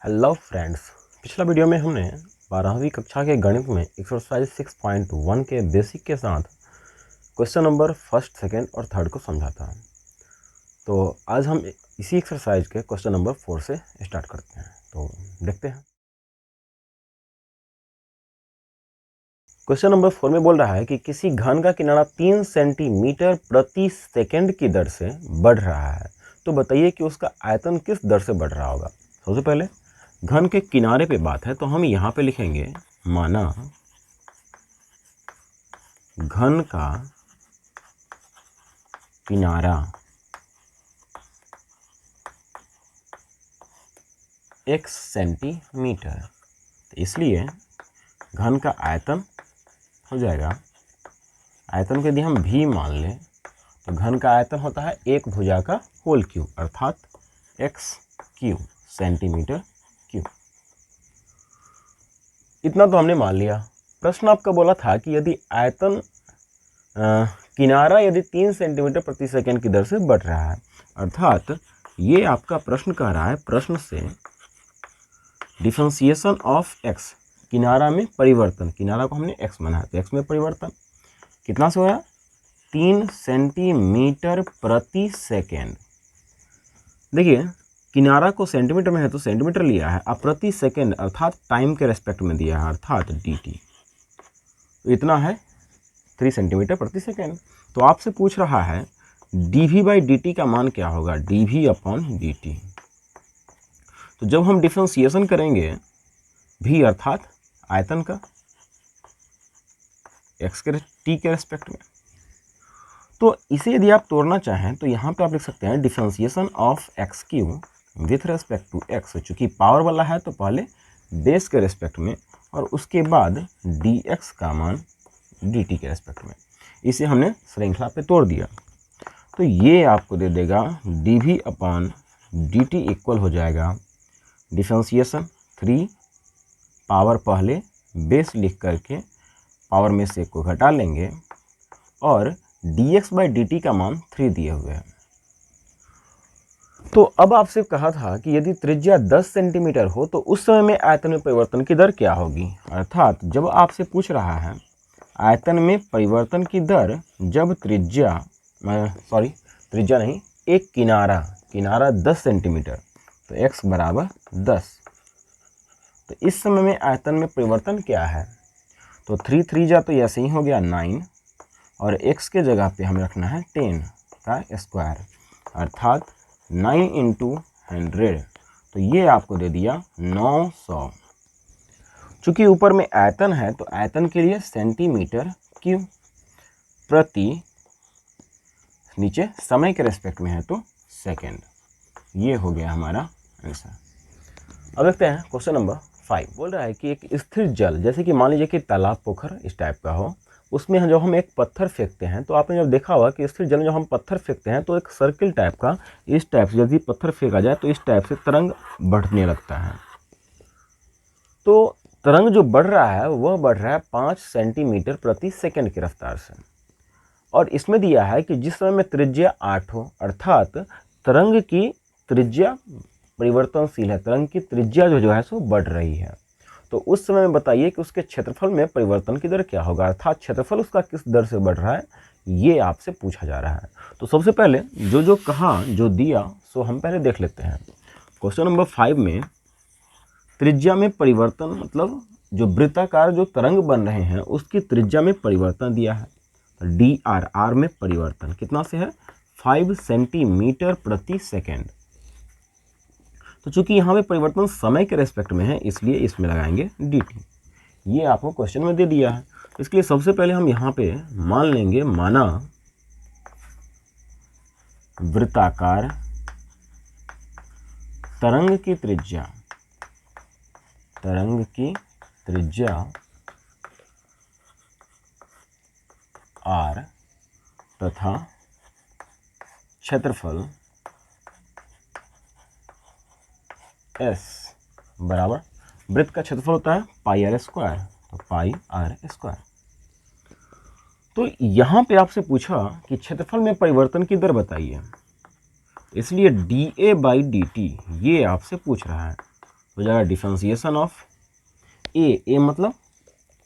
Hello friends, पिछला video में हमने 12वीं कक्षा के गणित में एक्सरसाइज 6.1 के बेसिक के साथ क्वेश्चन नंबर फर्स्ट, सेकंड और थर्ड को समझा था। तो आज हम इसी एक्सरसाइज के क्वेश्चन नंबर 4 से स्टार्ट करते हैं। तो देखते हैं। क्वेश्चन नंबर 4 में बोल रहा है कि किसी घन का किनारा 3 सेंटीमीटर प्रति सेकेंड की दर से बढ़ रहा है, तो बताइए कि उसका आयतन किस दर से बढ़ रहा होगा। सबसे पहले घन के किनारे पे बात है, तो हम यहाँ पे लिखेंगे माना घन का किनारा 1 सेंटीमीटर, तो इसलिए घन का आयतन हो जाएगा, आयतन को यदि हम भी मान लें तो घन का आयतन होता है एक भुजा का होल क्यूब अर्थात x क्यूब सेंटीमीटर क्यूब। इतना तो हमने मान लिया। प्रश्न आपका बोला था कि यदि आयतन किनारा यदि 3 सेंटीमीटर प्रति सेकंड की दर से बढ़ रहा है, अर्थात ये आपका प्रश्न कह रहा है, प्रश्न से डिफरेंशिएशन ऑफ x, किनारा में परिवर्तन, किनारा को हमने x माना है तो x में परिवर्तन कितना से होगा 3 सेंटीमीटर प्रति सेकेंड। देखिए किनारा को सेंटीमीटर में है तो सेंटीमीटर लिया है, अब प्रति सेकेंड अर्थात टाइम के रेस्पेक्ट में दिया है अर्थात dt, तो इतना है 3 सेंटीमीटर प्रति सेकेंड। तो आपसे पूछ रहा है dv/dt का मान क्या होगा, dv/dt। तो जब हम डिफरेंशिएशन करेंगे v अर्थात आयतन का x के t के रेस्पेक्ट में, तो इसे यदि आप तोड़ना चाहें तो यहाँ पे आप लिख सकते हैं differentiation of x cube with respect to x। चूँकि पावर वाला है तो पहले बेस के रेस्पेक्ट में और उसके बाद dx का मान dt के रेस्पेक्ट में। इसे हमने श्रृंखला पे तोड़ दिया तो ये आपको दे देगा dv/dt इक्वल हो जाएगा डिफरेंशिएशन 3 पावर पहले बेस लिख करके पावर में से को घटा लेंगे और dx/dt का मान 3 दिए हुए हैं। तो अब आपसे कहा था कि यदि त्रिज्या 10 सेंटीमीटर हो तो उस समय में आयतन में परिवर्तन की दर क्या होगी, अर्थात जब आपसे पूछ रहा है आयतन में परिवर्तन की दर जब त्रिज्या नहीं, एक किनारा 10 सेंटीमीटर तो x बराबर 10, तो इस समय में आयतन में परिवर्तन क्या है, तो 3 3 जा तो ऐसे ही हो गया 9 और x के जगह पे हमें रखना है 10 का स्क्वायर अर्थात 9 × 100, तो ये आपको दे दिया 900। चूँकि ऊपर में आयतन है तो आयतन के लिए सेंटीमीटर क्यूब प्रति, नीचे समय के रेस्पेक्ट में है तो सेकेंड। ये हो गया हमारा आंसर। अब देखते हैं क्वेश्चन नंबर 5। बोल रहा है कि एक स्थिर जल, जैसे कि मान लीजिए कि तालाब पोखर इस टाइप का हो, उसमें जब हम एक पत्थर फेंकते हैं तो आपने जब देखा होगा कि स्थिर जल में जब हम पत्थर फेंकते हैं तो एक सर्किल टाइप का, इस टाइप से यदि पत्थर फेंका जाए तो इस टाइप से तरंग बढ़ने लगता है। तो तरंग जो बढ़ रहा है वह बढ़ रहा है 5 सेंटीमीटर प्रति सेकंड की रफ्तार से, और इसमें दिया है कि जिस समय में त्रिज्या 8 हो, अर्थात तरंग की त्रिज्या परिवर्तनशील है, तरंग की त्रिज्या जो है सो बढ़ रही है, तो उस समय में बताइए कि उसके क्षेत्रफल में परिवर्तन की दर क्या होगा, अर्थात क्षेत्रफल उसका किस दर से बढ़ रहा है, ये आपसे पूछा जा रहा है। तो सबसे पहले जो कहा, जो दिया सो हम पहले देख लेते हैं। क्वेश्चन नंबर 5 में त्रिज्या में परिवर्तन मतलब जो वृत्ताकार जो तरंग बन रहे हैं उसकी त्रिज्या में परिवर्तन दिया है, dr, r में परिवर्तन कितना से है 5 सेंटीमीटर प्रति सेकेंड। तो चूंकि यहाँ पे परिवर्तन समय के रेस्पेक्ट में है इसलिए इसमें लगाएंगे dt। ये आपको क्वेश्चन में दे दिया है, इसके लिए सबसे पहले हम यहाँ पे मान लेंगे, माना वृत्ताकार तरंग की त्रिज्या r तथा क्षेत्रफल s बराबर, वृत्त का क्षेत्रफल होता है पाई r स्क्वायर, तो पाई r स्क्वायर। तो यहाँ पे आपसे पूछा कि क्षेत्रफल में परिवर्तन की दर बताइए, इसलिए dA/dt ये आपसे पूछ रहा है। हो जाएगा डिफरेंशिएशन ऑफ ए मतलब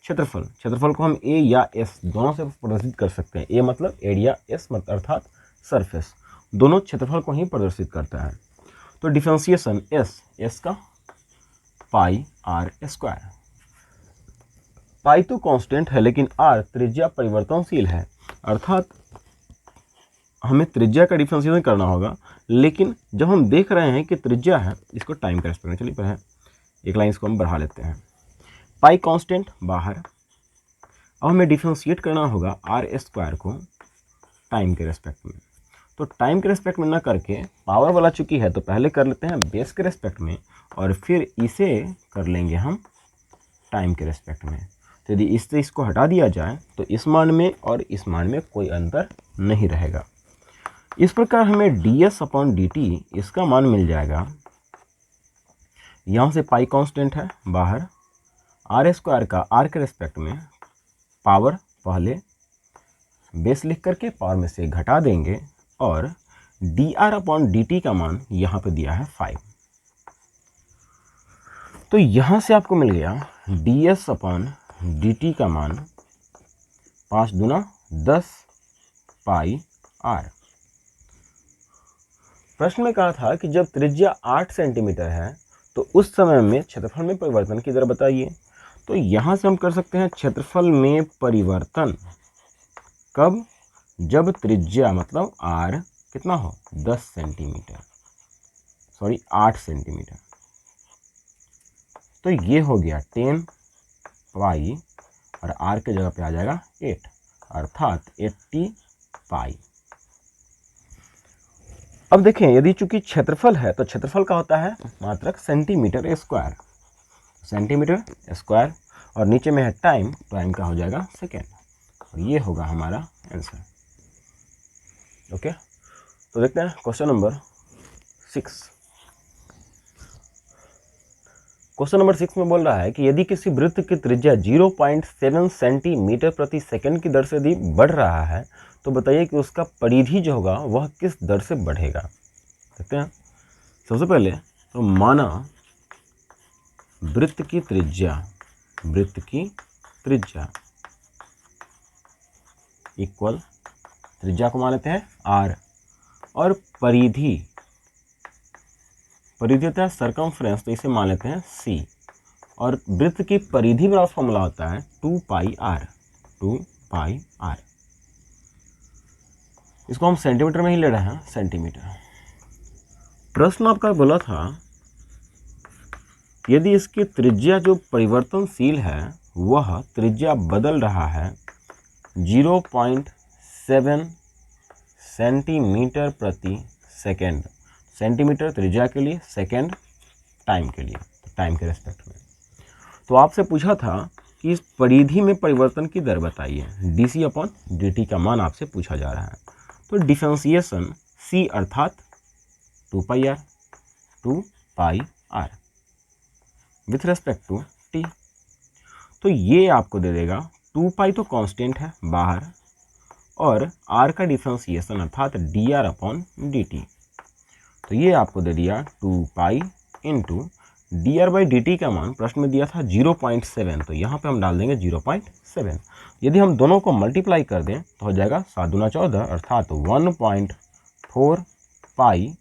क्षेत्रफल, क्षेत्रफल को हम ए या एस दोनों से प्रदर्शित कर सकते हैं। ए मतलब एरिया, एस मतलब अर्थात सरफेस, दोनों क्षेत्रफल को ही प्रदर्शित करता है। तो डिफरेंशिएशन एस का पाई आर स्क्वायर। पाई तो कांस्टेंट है लेकिन आर त्रिज्या परिवर्तनशील है, अर्थात हमें त्रिज्या का डिफरेंशिएशन करना होगा, लेकिन जब हम देख रहे हैं कि त्रिज्या है, इसको टाइम के रेस्पेक्ट में, चलिए पहले एक लाइन इसको हम बढ़ा लेते हैं। पाई कांस्टेंट बाहर, अब हमें डिफरेंशिएट करना होगा आर स्क्वायर को टाइम के रेस्पेक्ट में। तो टाइम के रेस्पेक्ट में ना करके पावर वाला चुकी है तो पहले कर लेते हैं बेस के रेस्पेक्ट में और फिर इसे कर लेंगे हम टाइम के रेस्पेक्ट में। तो यदि इससे इसको हटा दिया जाए तो इस मान में और इस मान में कोई अंतर नहीं रहेगा। इस प्रकार हमें ds/dt इसका मान मिल जाएगा, यहाँ से पाई कांस्टेंट है बाहर, आर स्क्वायर का आर के रेस्पेक्ट में पावर पहले बेस लिख करके पावर में से घटा देंगे और dr/dt का मान यहाँ पे दिया है 5। तो यहाँ से आपको मिल गया ds/dt का मान 5 दूना 10 पाई आर। प्रश्न में कहा था कि जब त्रिज्या 8 सेंटीमीटर है तो उस समय में क्षेत्रफल में परिवर्तन की दर बताइए। तो यहाँ से हम कर सकते हैं क्षेत्रफल में परिवर्तन कब, जब त्रिज्या मतलब आर कितना हो 10 सेंटीमीटर, सॉरी 8 सेंटीमीटर। तो ये हो गया 10 पाई और आर के जगह पे आ जाएगा 8 अर्थात 80 पाई। अब देखें यदि चूंकि क्षेत्रफल है तो क्षेत्रफल का होता है मात्रक सेंटीमीटर स्क्वायर, सेंटीमीटर स्क्वायर, और नीचे में है टाइम, टाइम का हो जाएगा सेकेंड, और ये होगा हमारा आंसर। ओके, तो देखते हैं क्वेश्चन नंबर 6। क्वेश्चन नंबर 6 में बोल रहा है कि यदि किसी वृत्त की त्रिज्या 0.7 सेंटीमीटर प्रति सेकंड की दर से यदि बढ़ रहा है तो बताइए कि उसका परिधि जो होगा वह किस दर से बढ़ेगा। देखते हैं। सबसे पहले तो माना वृत्त की त्रिज्या इक्वल, त्रिज्या को मान लेते हैं आर, और परिधि होता है सर्कमफ्रेंस, तो इसे मान लेते हैं सी, और वृत्त की परिधि का फॉर्मूला होता है 2 पाई आर। इसको हम सेंटीमीटर में ही ले रहे हैं, सेंटीमीटर। प्रश्न आपका बोला था यदि इसकी त्रिज्या जो परिवर्तनशील है वह त्रिज्या बदल रहा है 0.7 सेंटीमीटर प्रति सेकेंड, सेंटीमीटर त्रिज्या के लिए, सेकेंड टाइम के लिए, टाइम के रेस्पेक्ट में। तो आपसे पूछा था कि इस परिधि में परिवर्तन की दर बताइए, dc/dt का मान आपसे पूछा जा रहा है। तो डिफरेंशिएशन c अर्थात 2 pi r with respect to t, तो ये आपको दे देगा 2 पाई तो कांस्टेंट है बाहर, और r का डिफरेंशिएशन अर्थात dr/dt, तो ये आपको दे दिया 2 पाई इंटू dr/dt का मान प्रश्न में दिया था 0.7, तो यहाँ पे हम डाल देंगे 0.7। यदि हम दोनों को मल्टीप्लाई कर दें तो हो जाएगा 7 दूना 14 अर्थात 1.4 पाई।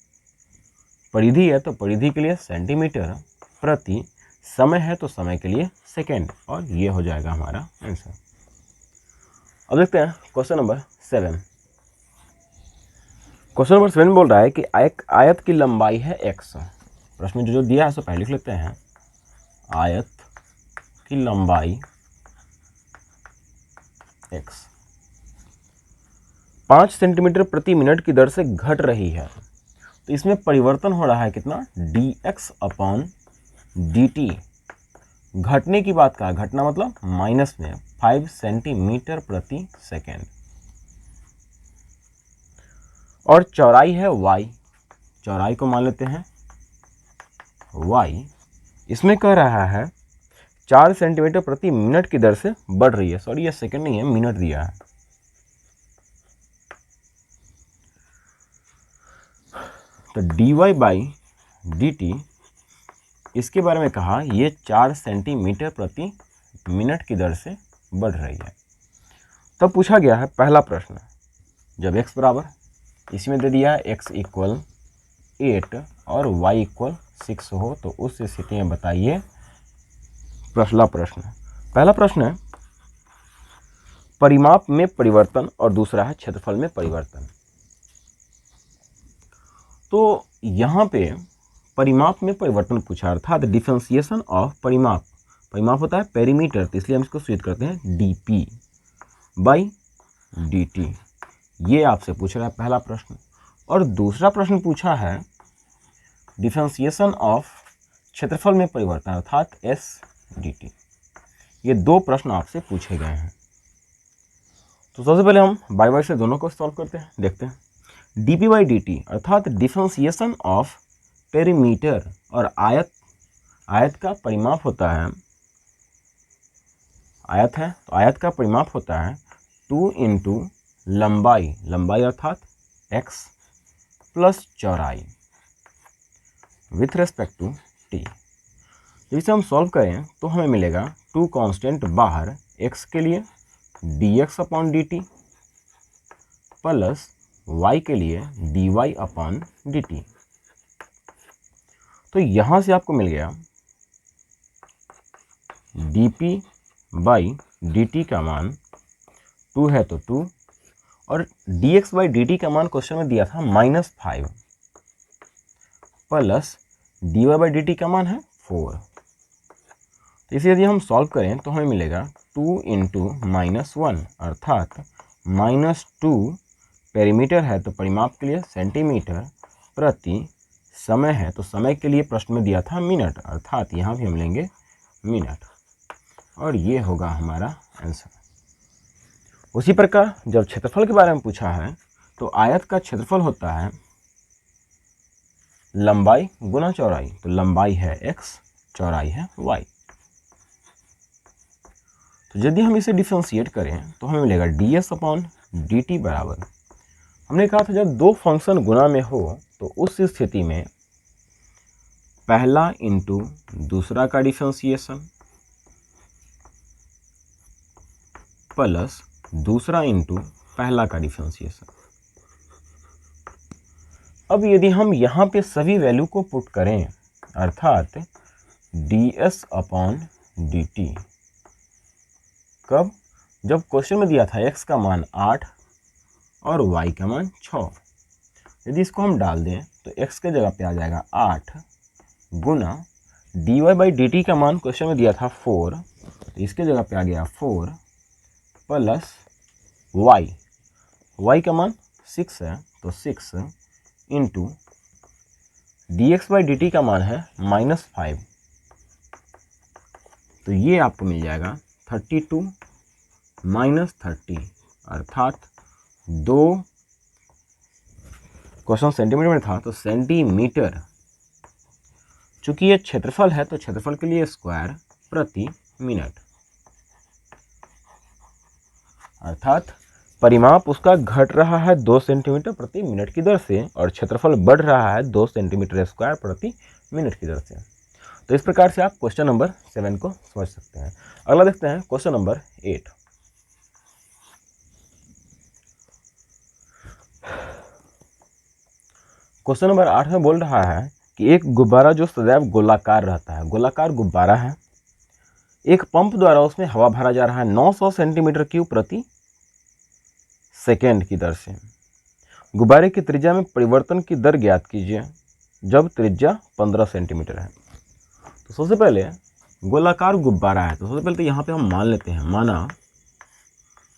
परिधि है तो परिधि के लिए सेंटीमीटर, प्रति समय है तो समय के लिए सेकेंड, और ये हो जाएगा हमारा आंसर। अब देखते हैं क्वेश्चन नंबर 7। क्वेश्चन नंबर 7 बोल रहा है कि एक आयत की लंबाई है x। प्रश्न में जो दिया है सो पहले लिख लेते हैं। आयत की लंबाई x 5 सेंटीमीटर प्रति मिनट की दर से घट रही है, तो इसमें परिवर्तन हो रहा है कितना, dx/dt। घटने की बात कहा, घटना मतलब माइनस में 5 सेंटीमीटर प्रति सेकेंड, और चौड़ाई है y, चौड़ाई को मान लेते हैं y। इसमें कह रहा है 4 सेंटीमीटर प्रति मिनट की दर से बढ़ रही है, सॉरी ये सेकंड नहीं है, मिनट दिया है। तो dy/dt इसके बारे में कहा ये 4 सेंटीमीटर प्रति मिनट की दर से बढ़ रही है। तब पूछा गया है पहला प्रश्न, जब x बराबर, इसमें दे दिया है x इक्वल 8 और y इक्वल 6 हो तो उस स्थिति में बताइए। पहला प्रश्न है परिमाप में परिवर्तन और दूसरा है क्षेत्रफल में परिवर्तन। तो यहाँ पे परिमाप में परिवर्तन पूछा, अर्थात डिफरेंशिएशन ऑफ परिमाप। परिमाप होता है पेरीमीटर, तो इसलिए हम इसको सूचित करते हैं dp बाई dt। ये आपसे पूछ रहा है पहला प्रश्न। और दूसरा प्रश्न पूछा है डिफरेंशिएशन ऑफ क्षेत्रफल में परिवर्तन, अर्थात s dt। ये दो प्रश्न आपसे पूछे गए हैं। तो सबसे पहले हम बाय बाय से दोनों को सॉल्व करते हैं, देखते हैं। dp बाई dt अर्थात डिफरेंशिएशन ऑफ पेरीमीटर, और आयत का परिमाप होता है, आयत है तो आयत का परिमाप होता है 2 इंटू लंबाई अर्थात x प्लस चौड़ाई विथ रेस्पेक्ट टू t। जब इसे हम सॉल्व करें तो हमें मिलेगा 2 कांस्टेंट बाहर, x के लिए dx upon dt plus y के लिए dy अपॉन dt। तो यहाँ से आपको मिल गया dp बाई dt का मान 2 है तो 2, और dx बाई dt का मान क्वेश्चन में दिया था -5 प्लस dy बाई dt का मान है 4। तो इसे यदि हम सॉल्व करें तो हमें मिलेगा 2 इंटू -1 अर्थात -2 पेरीमीटर है तो परिमाप के लिए सेंटीमीटर प्रति समय है तो समय के लिए प्रश्न में दिया था मिनट, अर्थात यहाँ भी हम लेंगे मिनट, और ये होगा हमारा आंसर। उसी प्रकार जब क्षेत्रफल के बारे में पूछा है तो आयत का क्षेत्रफल होता है लंबाई गुना चौड़ाई, तो लंबाई है x, चौड़ाई है y। तो यदि हम इसे डिफरेंशिएट करें तो हमें मिलेगा ds अपॉन dt बराबर, हमने कहा था जब दो फंक्शन गुना में हो तो उस स्थिति में पहला इंटू दूसरा का डिफरेंशिएशन प्लस दूसरा इंटू पहला का डिफरेंशिएशन। अब यदि हम यहाँ पे सभी वैल्यू को पुट करें, अर्थात ds अपॉन dt, कब? जब क्वेश्चन में दिया था x का मान 8 और y का मान 6। यदि इसको हम डाल दें तो x के जगह पे आ जाएगा 8 गुना dy बाई dt का मान क्वेश्चन में दिया था 4, तो इसके जगह पे आ गया 4 प्लस y का मान 6 है तो 6 इंटू dx बाई dt का मान है -5, तो ये आपको मिल जाएगा 32 -30, अर्थात 2 क्वेश्चन सेंटीमीटर में था तो सेंटीमीटर, चूंकि ये क्षेत्रफल है तो क्षेत्रफल के लिए स्क्वायर प्रति मिनट, अर्थात परिमाप उसका घट रहा है 2 सेंटीमीटर प्रति मिनट की दर से और क्षेत्रफल बढ़ रहा है 2 सेंटीमीटर स्क्वायर प्रति मिनट की दर से। तो इस प्रकार से आप क्वेश्चन नंबर 7 को समझ सकते हैं। अगला देखते हैं क्वेश्चन नंबर 8। क्वेश्चन नंबर 8 में बोल रहा है कि एक गुब्बारा जो सदैव गोलाकार रहता है, गोलाकार गुब्बारा है, एक पंप द्वारा उसमें हवा भरा जा रहा है 900 सेंटीमीटर क्यूब प्रति सेकेंड की दर से। गुब्बारे की त्रिज्या में परिवर्तन की दर ज्ञात कीजिए जब त्रिज्या 15 सेंटीमीटर है। तो सबसे पहले गोलाकार गुब्बारा है, तो सबसे पहले तो यहाँ पे हम मान लेते हैं, माना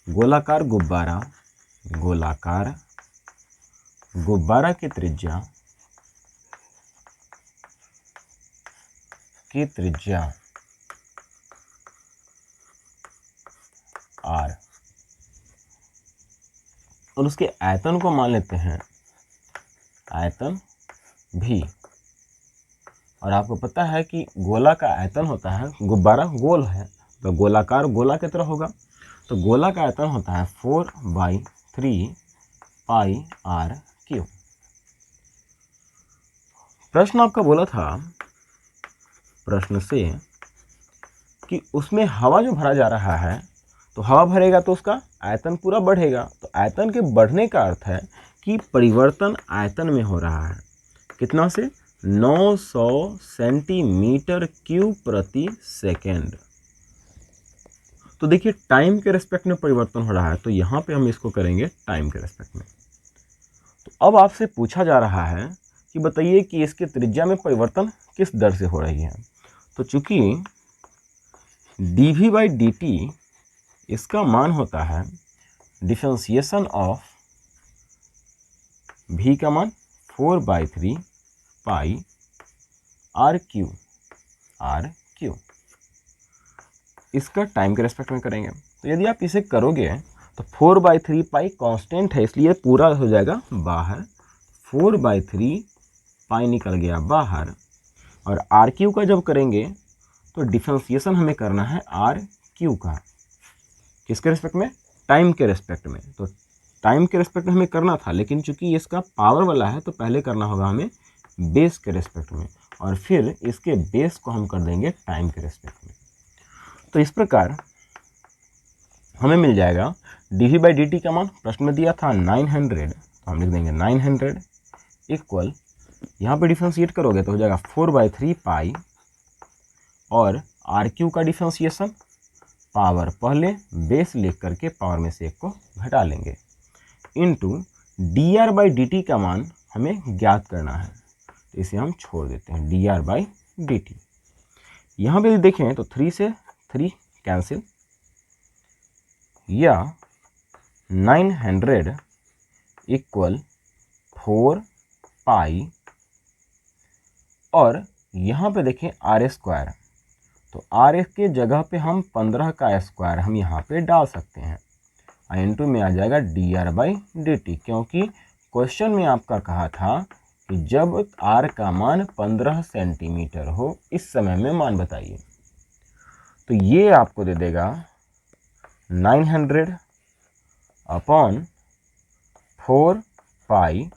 गोलाकार गुब्बारा की त्रिज्या r और उसके आयतन को मान लेते हैं आयतन v। और आपको पता है कि गोला का आयतन होता है, गुब्बारा गोल है तो गोलाकार गोला की तरह होगा, तो गोला का आयतन होता है 4/3 पाई r क्यूब। प्रश्न आपका बोला था प्रश्न से कि उसमें हवा जो भरा जा रहा है, तो हवा भरेगा तो उसका आयतन पूरा बढ़ेगा। तो आयतन के बढ़ने का अर्थ है कि परिवर्तन आयतन में हो रहा है। कितना से? 900 सेंटीमीटर क्यूब प्रति सेकेंड। तो देखिए टाइम के रेस्पेक्ट में परिवर्तन हो रहा है, तो यहाँ पे हम इसको करेंगे टाइम के रेस्पेक्ट में। तो अब आपसे पूछा जा रहा है कि बताइए कि इसके त्रिज्या में परिवर्तन किस दर से हो रही है। तो चूंकि dv/dt इसका मान होता है डिफरेंशिएशन ऑफ v का मान 4/3 पाई आर क्यू। इसका टाइम के रेस्पेक्ट में करेंगे। तो यदि आप इसे करोगे तो 4/3 पाई कांस्टेंट है, इसलिए पूरा हो जाएगा बाहर। 4/3 पाई निकल गया बाहर। और आर क्यू का जब करेंगे तो डिफरेंशिएशन हमें करना है आर क्यू का। किसके रेस्पेक्ट में? टाइम के रेस्पेक्ट में। तो टाइम के रेस्पेक्ट में हमें करना था, लेकिन चूंकि इसका पावर वाला है तो पहले करना होगा हमें बेस के रेस्पेक्ट में, और फिर इसके बेस को हम कर देंगे टाइम के रेस्पेक्ट में। तो इस प्रकार हमें मिल जाएगा dv/dt का मान प्रश्न में दिया था 900, तो हम लिख देंगे 900 इक्वल, यहाँ पे डिफ्रेंशिएट करोगे तो हो जाएगा 4/3 पाई, और आर क्यू का डिफ्रेंशिएशन पावर पहले बेस लिख करके पावर में से एक को घटा लेंगे, इनटू dr/dt का मान हमें ज्ञात करना है, तो इसे हम छोड़ देते हैं dr/dt। यहाँ पे देखें तो 3 से 3 कैंसिल, या 900 इक्वल 4 पाई, और यहाँ पे देखें आर स्क्वायर, तो आर के जगह पे हम 15 का स्क्वायर हम यहाँ पे डाल सकते हैं, इनटू में आ जाएगा dr/dt, क्योंकि क्वेश्चन में आपका कहा था कि जब r का मान 15 सेंटीमीटर हो इस समय में मान बताइए। तो ये आपको दे देगा 900 अपॉन 4 पाई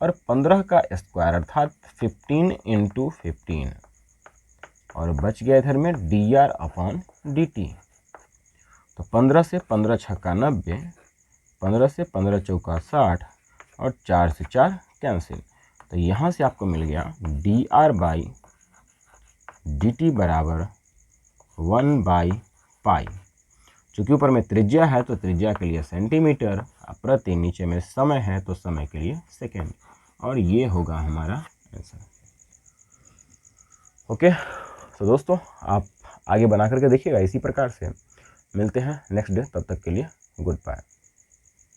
और 15 का स्क्वायर अर्थात 15 × 15, और बच गया इधर में dr/dt। तो 15 से 15 छक्का 90, 15 से 15 चौका 60, और 4 से 4 कैंसिल। तो यहाँ से आपको मिल गया dr/dt बराबर 1/पाई। चूँकि ऊपर में त्रिज्या है तो त्रिज्या के लिए सेंटीमीटर, प्रति नीचे में समय है तो समय के लिए सेकेंड, और ये होगा हमारा आंसर। ओके, तो दोस्तों आप आगे बना करके देखिएगा इसी प्रकार से। मिलते हैं नेक्स्ट डे, तब तक के लिए गुड बाय।